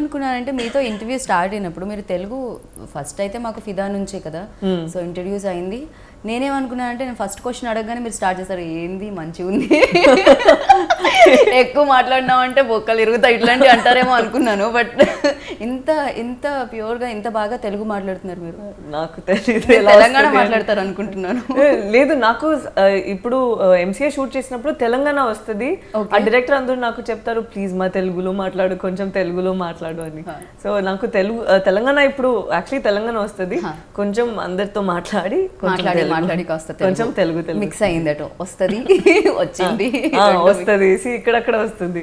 నేనేమనుకున్నానంటే మీతో interview start అయినప్పుడు మీరు తెలుగు ఫస్ట్ అయితే మాకు ఫిదా నుంచే కదా సో ఇంట్రడ్యూస్ అయింది నేనేమనుకున్నానంటే నేను ఫస్ట్ క్వశ్చన్ అడగగానే మీరు స్టార్ట్ చేస్తారు ఏంది మంచిగా ఉంది ఎక్కువ మాట్లాడినామంటే బొక్కలు ఇరుగుతాయి ఇట్లాంటివి అంటారేమో అనుకున్నాను బట్ ఇంత ఇంత ప్యూర్గా ఇంత బాగా తెలుగు మాట్లాడుతున్నారు మీరు నాకు తెలియదు తెలంగాణ మాట్లాడతారు అనుకుంటున్నాను లేదు నాకు ఇప్పుడు ఎంసీఏ షూట్ చేసినప్పుడు తెలంగాణ వస్తుంది ఆ డైరెక్టర్ అందరూ నాకు చెప్తారు ప్లీజ్ మా తెలుగులో మాట్లాడు కొంచెం తెలుగులో మాట్లాడు అని సో నాకు తెలంగాణ ఇప్పుడు యాక్చువల్లీ తెలంగాణ వస్తుంది కొంచెం అందరితో మాట్లాడి మాట్లాడి కొంచెం తెలుగు మిక్స్ అయిందట వస్తుంది వచ్చింది వస్తుంది ఇక్కడక్కడ వస్తుంది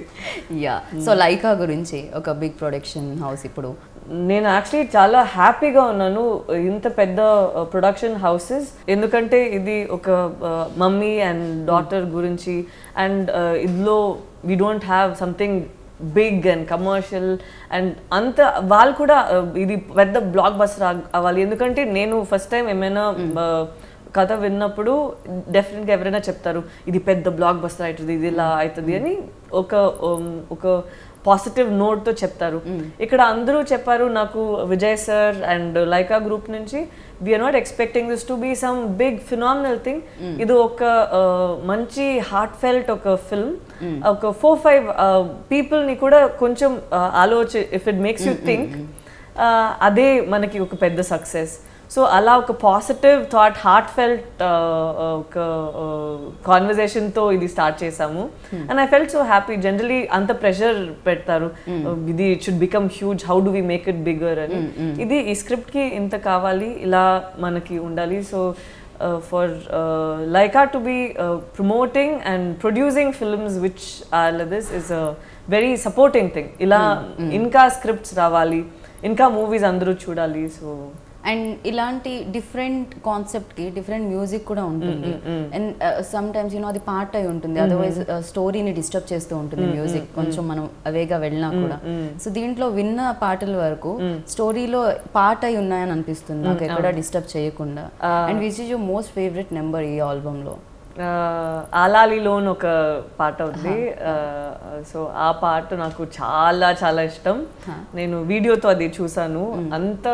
యా సో లైకా గురించి ఒక బిగ్ ప్రొడక్షన్ హౌస్ ఇప్పుడు నేను యాక్చువల్లీ చాలా హ్యాపీగా ఉన్నాను ఇంత పెద్ద ప్రొడక్షన్ హౌసెస్ ఎందుకంటే ఇది ఒక మమ్మీ అండ్ డాటర్ గురించి అండ్ ఇందులో we don't have something big and commercial and అంత వాళ్ళు కూడా ఇది పెద్ద బ్లాక్ బస్టర్ అవ్వాలి ఎందుకంటే నేను ఫస్ట్ టైం ఏమైనా కథ విన్నప్పుడు డెఫినెట్గా ఎవరైనా చెప్తారు ఇది పెద్ద బ్లాక్ బస్టర్ అవుతుంది ఇది ఇలా అవుతుంది అని ఒక పాజిటివ్ నోట్తో చెప్తారు ఇక్కడ అందరూ చెప్పారు నాకు Vijay sir and Lyca group నుంచి we are not expecting this to be some big phenomenal thing ఇది ఒక మంచి హార్ట్ ఫెల్ట్ ఒక ఫిల్మ్ ఒక 4-5 పీపుల్ని కూడా కొంచెం if it makes you think అదే మనకి ఒక పెద్ద సక్సెస్ సో అలా ఒక పాజిటివ్ థాట్ హార్ట్ ఫెల్ట్ ఒక కాన్వర్జేషన్తో ఇది స్టార్ట్ చేసాము and I felt so happy generally అంత ప్రెషర్ పెడతారు ఇది it should become huge how do we make it bigger అని ఇది ఈ స్క్రిప్ట్కి ఇంత కావాలి ఇలా మనకి ఉండాలి so for Lyca to be promoting and producing films which are this is a very supporting thing ఇలా ఇంకా స్క్రిప్ట్స్ రావాలి ఇంకా మూవీస్ అందరూ చూడాలి సో అండ్ ఇలాంటి డిఫరెంట్ కాన్సెప్ట్కి డిఫరెంట్ మ్యూజిక్ కూడా ఉంటుంది అండ్ సమ్ టైమ్స్ యూనో అది పార్ట్ అయి ఉంటుంది అదర్వైజ్ స్టోరీని డిస్టర్బ్ చేస్తూ ఉంటుంది మ్యూజిక్ కొంచెం మనం అవేగా వెళ్ళినా కూడా సో దీంట్లో విన్న పాటల వరకు స్టోరీలో పార్ట్ అయి ఉన్నాయని అనిపిస్తుంది నాకు ఎక్కడ డిస్టర్బ్ చేయకుండా and which is your most favourite number ఈ ఆల్బమ్లో ఆలాలిలోని ఒక పాట ఉంది సో ఆ పాట నాకు చాలా చాలా ఇష్టం నేను వీడియోతో అది చూసాను అంత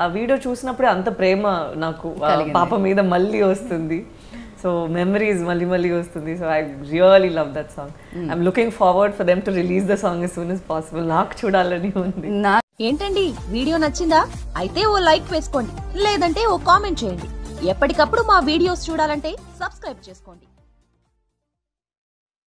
ఆ వీడియో చూసినప్పుడే అంత ప్రేమ నాకు పాప మీద మళ్ళీ వస్తుంది సో మెమరీస్ మళ్ళీ వస్తుంది so I really love that song I'm looking forward for them to release the song as soon as possible నాకు చూడాలని ఉంది ఏంటండి వీడియో నచ్చిందా అయితే ఓ లైక్ వేసుకోండి లేదంటే ఓ కామెంట్ చేయండి ఎప్పటికప్పుడు మా వీడియోస్ చూడాలంటే సబ్స్క్రైబ్ చేసుకోండి